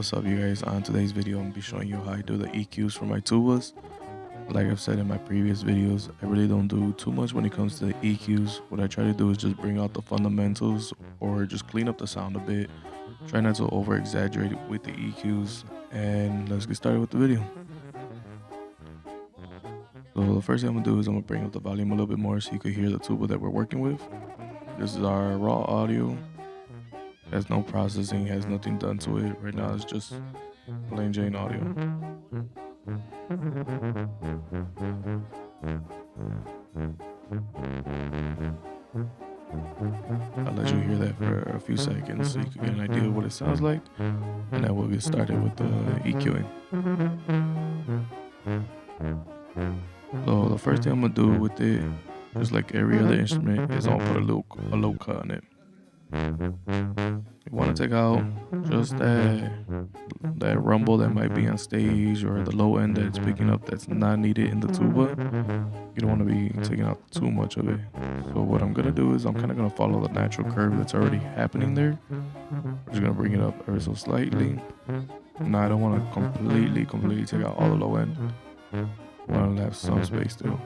What's up, you guys? On today's video, I'm gonna be showing you how I do the EQs for my tubas. Like I've said in my previous videos, I really don't do too much when it comes to the EQs. What I try to do is just bring out the fundamentals or just clean up the sound a bit. Try not to over exaggerate it with the EQs, and let's get started with the video. So the first thing I'm gonna do is I'm gonna bring up the volume a little bit more so you can hear the tuba that we're working with. This is our raw audio. Has no processing, has nothing done to it. Right now it's just plain Jane audio. I'll let you hear that for a few seconds so you can get an idea of what it sounds like, and then we'll get started with the EQing. So the first thing I'm gonna do with it, just like every other instrument, is I'm gonna put a low cut on it. You want to take out just that rumble that might be on stage, or the low end that it's picking up that's not needed in the tuba. You don't want to be taking out too much of it. So what I'm gonna do is I'm kind of gonna follow the natural curve that's already happening there. I'm just gonna bring it up ever so slightly. Now I don't want to completely take out all the low end. I want to have some space still.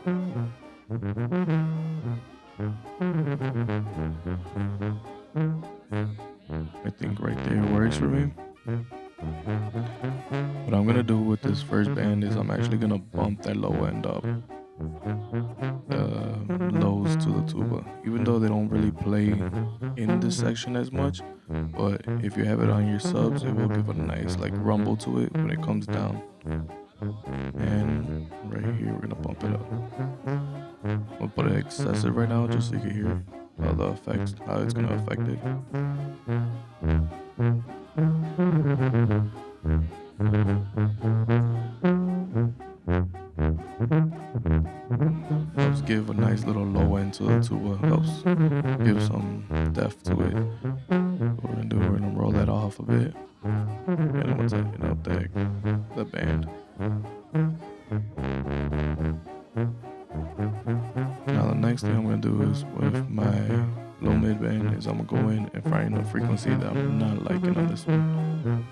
I think right there works for me. What I'm gonna do with this first band is I'm actually gonna bump that low end up, the lows to the tuba, even though they don't really play in this section as much. But if you have it on your subs, it will give a nice like rumble to it when it comes down. And right here we're gonna bump it up. We'll put it excessive right now just so you can hear how the effects, how it's gonna affect it. Helps give a nice little low end to the tuba, helps give some depth to it. What we're gonna do, we're gonna roll that off a bit, and then we'll tighten up the band. Now the next thing I'm gonna do is with my low mid band is I'm gonna go in and find a frequency that I'm not liking on this one.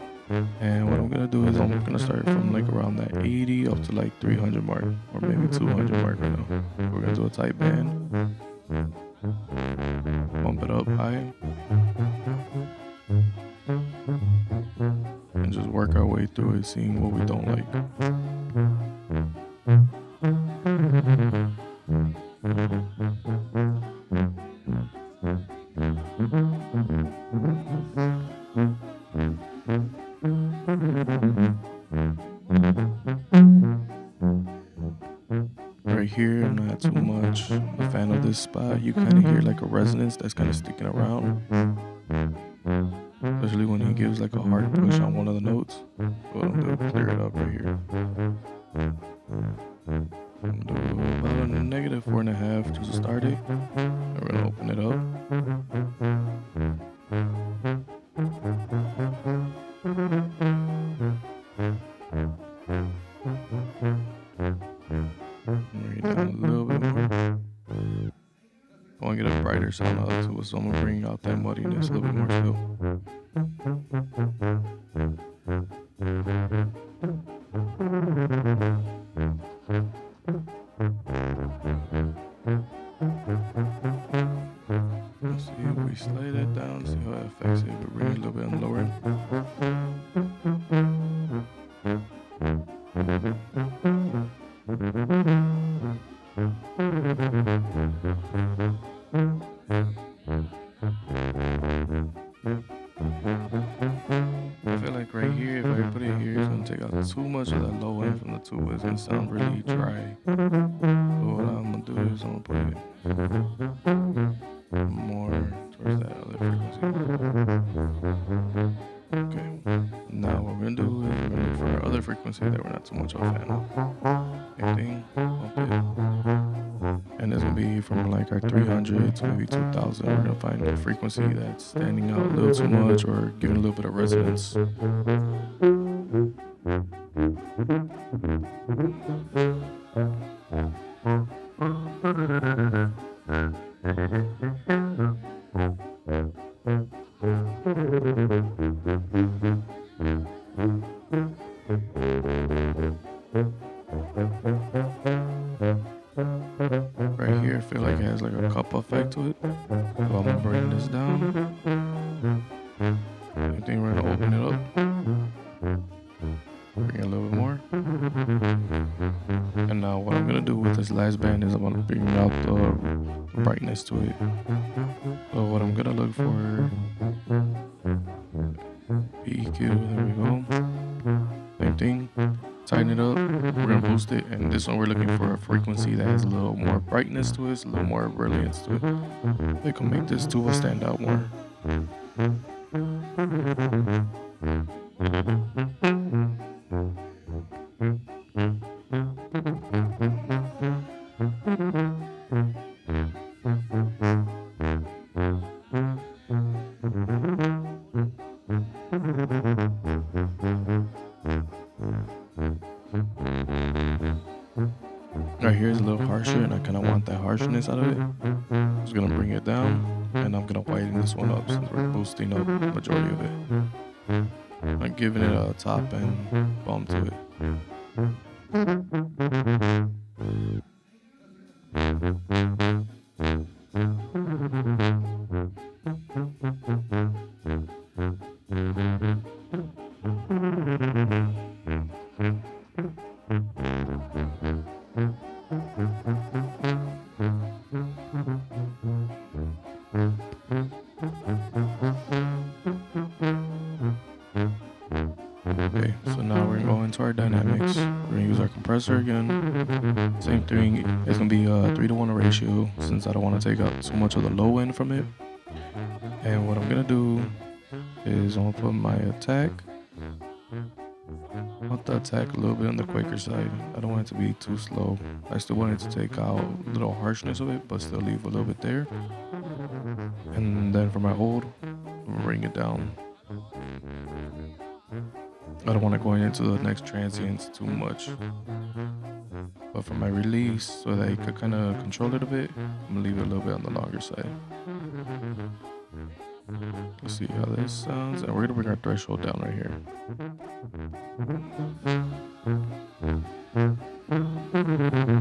And what I'm gonna do is I'm gonna start from like around that 80 up to like 300 mark, or maybe 200 mark right now. We're gonna do a tight band, bump it up high, and just work our way through it, seeing what we don't like. Right here, I'm not too much a fan of this spot. You kind of hear like a resonance that's kind of sticking around, especially when he gives like a hard push on one of the notes. What I'm gonna do, clear it up right here. I'm gonna do about a negative 4.5 just to start it, and we're gonna open it up. Bring it down a little bit more. I want to get a brighter sound out of it, so I'm gonna bring out that muddiness a little bit more still. Let's see if we slide that down, see how it affects it. We bring it a little bit on the lower end. I feel like right here, if I put it here, it's gonna take out too much of that low end from the tuba. It's gonna sound really dry. So what I'm gonna do is I'm gonna put it more towards that other frequency. Okay. Now what we're gonna do is we're gonna look for our other frequency that we're not too much of a fan of. Same thing, bump it. And it's gonna be from like our 300 to maybe 2000. We're gonna find a frequency that's standing out a little too much or giving a little bit of resonance. here, I feel like it has like a cup effect to it. So I'm gonna bring this down. Same thing, we're gonna open it up. Bring it a little bit more. And now what I'm gonna do with this last band is I'm gonna bring out the brightness to it. So what I'm gonna look for, EQ, there we go. Same thing, tighten it up, we're gonna boost it, and this one we're looking for a frequency that has a little more brightness to it, a little more brilliance to it. It can make this tuba stand out more. Right here is a little harsher, and I kind of want that harshness out of it. I'm just gonna bring it down, and I'm gonna widen this one up since we're boosting up the majority of it. I'm giving it a top and bump to it. Okay, so now we're gonna go into our dynamics. We're gonna use our compressor again. Same thing, it's gonna be a 3-to-1 ratio since I don't want to take out too much of the low end from it. And what I'm gonna do is I'm gonna put my attack. I want the attack a little bit on the quicker side. I don't want it to be too slow. I still want it to take out a little harshness of it, but still leave a little bit there. And then for my hold, I'm gonna bring it down. I don't want to go into the next transients too much. But for my release, so that you could kind of control it a bit, I'm gonna leave it a little bit on the longer side. Let's see how this sounds, and we're gonna bring our threshold down right here.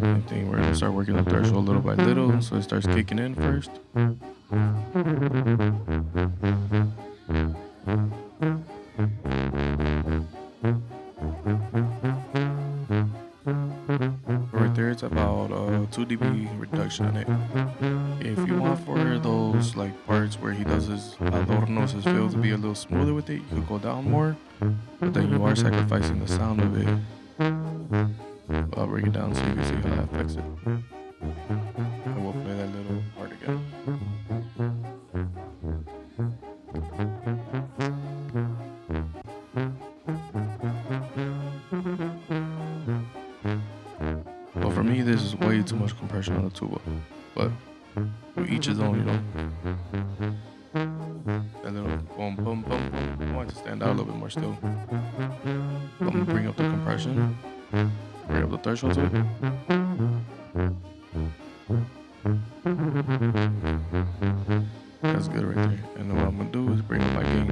Same thing, we're gonna start working the threshold little by little, so it starts kicking in first. Right there, it's about 2 dB reduction in it. If you want for those like parts where he does his adornos, his fill to be a little smoother with it, you could go down more, but then you are sacrificing the sound of it. I'll bring it down so you can see how that affects it. And we'll play that little part again. Well, for me, this is way too much compression on the tuba, but to each his own, you know. That little boom, boom, boom, boom. I want it to stand out a little bit more still. I'm gonna bring up the compression, bring up the threshold to it. That's good right there. And then what I'm gonna do is bring up my gain.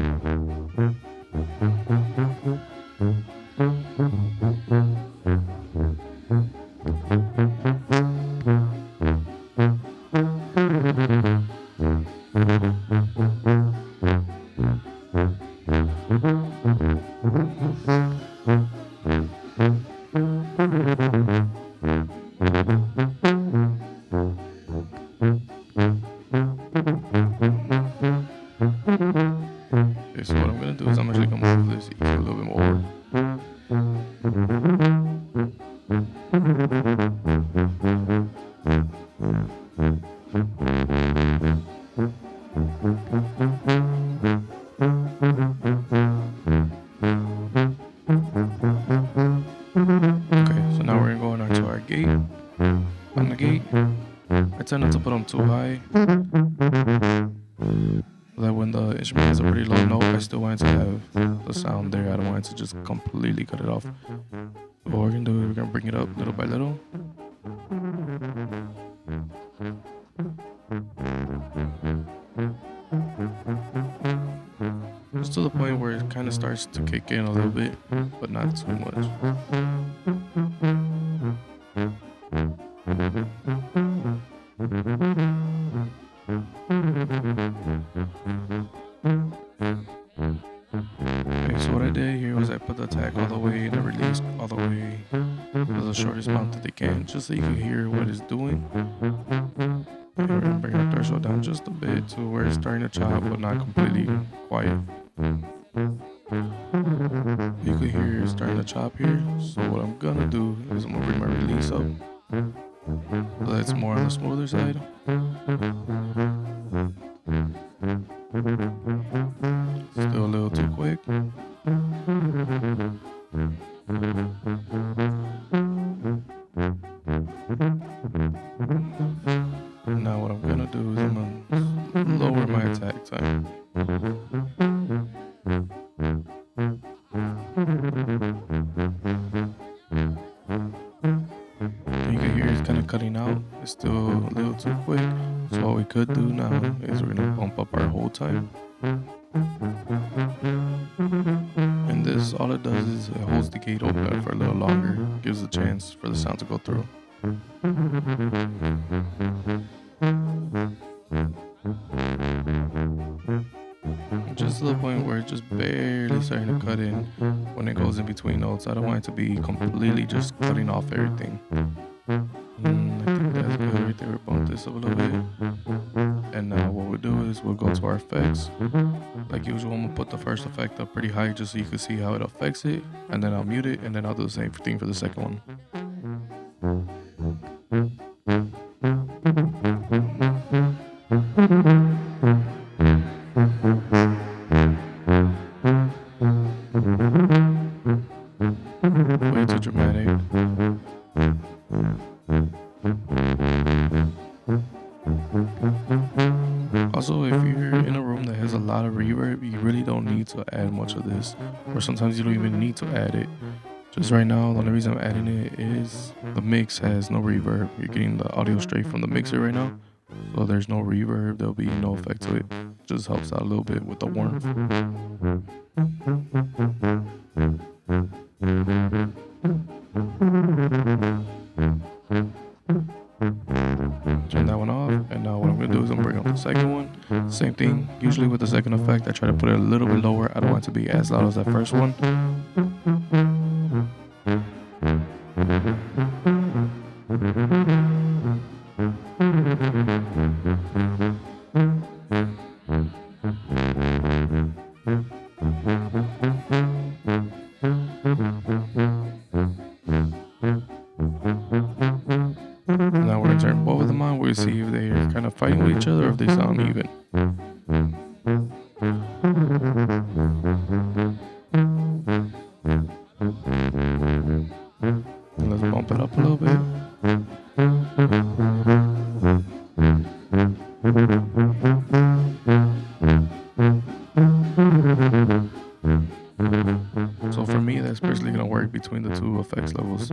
Okay, so what I'm gonna do is I'm actually gonna move this EQ a little bit more. Okay, so now we're gonna go into our gate. On the gate, I tend not to put them too high, so that when the instrument has a pretty low note, I still want it to have the sound there. I don't want it to just completely cut it off. So what we're gonna do is we're gonna bring it up little by little. Just to the point where it kind of starts to kick in a little bit, but not too much. Okay, so what I did here was I put the attack all the way and the release all the way to the shortest amount that they can, just so you can hear what it's doing. And we're gonna bring our threshold down just a bit to where it's starting to chop, but not completely quiet. You can hear it starting to chop here. So what I'm gonna do is I'm gonna bring my release up, so that's more on the smoother side. Still a little too quick. Now what I'm gonna do is I'm gonna lower my attack time. You can hear it's kind of cutting out. It's still a little too quick. So what we could do now is we're gonna bump up our hold time. And this, all it does is it holds the gate open for a little longer, gives a chance for the sound to go through. Just to the point where it's just barely starting to cut in when it goes in between notes. I don't want it to be completely just cutting off everything. I think that's good right there. We'll bump this up a little bit. And now what we'll do is we'll go to our effects. Like usual, I'm gonna put the first effect up pretty high just so you can see how it affects it. And then I'll mute it, and then I'll do the same thing for the second one. Way too dramatic. Also, if you're in a room that has a lot of reverb, you really don't need to add much of this, or sometimes you don't even need to add it. Just right now, the only reason I'm adding it is the mix has no reverb. You're getting the audio straight from the mixer right now, so there's no reverb, there'll be no effect to it. Just helps out a little bit with the warmth. Turn that one off, and now what I'm gonna do is I'm gonna bring up the second one. Same thing. Usually with the second effect, I try to put it a little bit lower. I don't want it to be as loud as that first one. Now we're gonna turn both of them on. We'll see if they're kind of fighting with each other or if they sound even. And let's bump it up a little bit. So for me, that's basically gonna work between the two effects levels.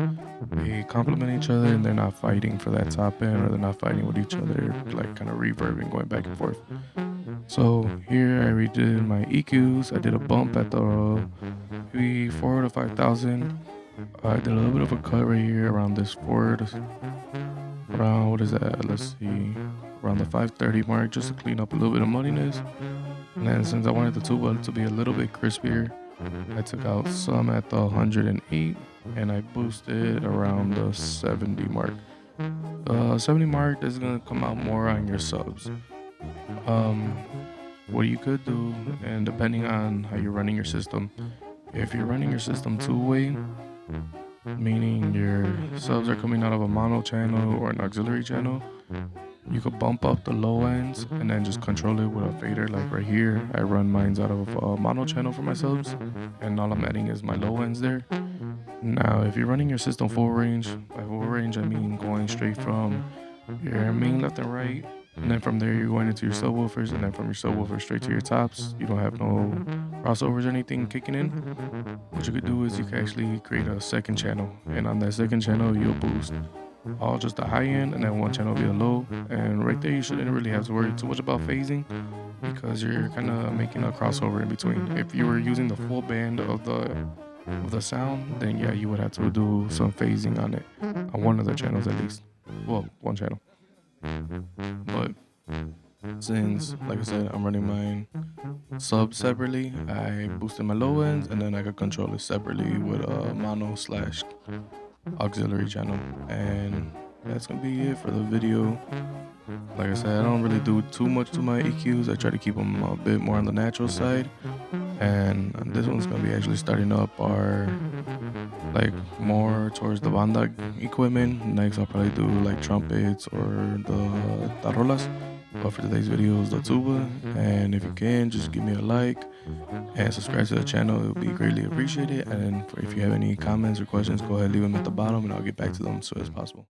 They complement each other and they're not fighting for that top end, or they're not fighting with each other, like kind of reverbing, going back and forth. So here I redid my EQs. I did a bump at the maybe 4 to 5,000. I did a little bit of a cut right here around this around, what is that? Let's see, around the 530 mark, just to clean up a little bit of muddiness. And then since I wanted the tuba to be a little bit crispier, I took out some at the 108 and I boosted around the 70 mark. The 70 mark is gonna come out more on your subs. What you could do, and depending on how you're running your system, if you're running your system two-way, meaning your subs are coming out of a mono channel or an auxiliary channel, you could bump up the low ends and then just control it with a fader. Like right here, I run mines out of a mono channel for my subs, and all I'm adding is my low ends there. Now, if you're running your system full range, by full range I mean going straight from your main left and right, and then from there you're going into your subwoofers, and then from your subwoofers straight to your tops. You don't have no crossovers or anything kicking in. What you could do is you can actually create a second channel, and on that second channel you'll boost all just the high end, and then one channel will be the low. And right there you shouldn't really have to worry too much about phasing, because you're kind of making a crossover in between. If you were using the full band of the sound, then yeah, you would have to do some phasing on it, on one of the channels at least. Well, one channel. But since, like I said, I'm running mine sub separately, I boosted my low ends, and then I could control it separately with a mono slash auxiliary channel. And that's gonna be it for the video. Like I said, I don't really do too much to my EQs. I try to keep them a bit more on the natural side. And this one's gonna be actually starting up our, like, more towards the Banda equipment. Next I'll probably do like trumpets or the tarolas. But for today's video is the tuba. And if you can, just give me a like and subscribe to the channel. It would be greatly appreciated. And if you have any comments or questions, go ahead and leave them at the bottom and I'll get back to them as soon as possible.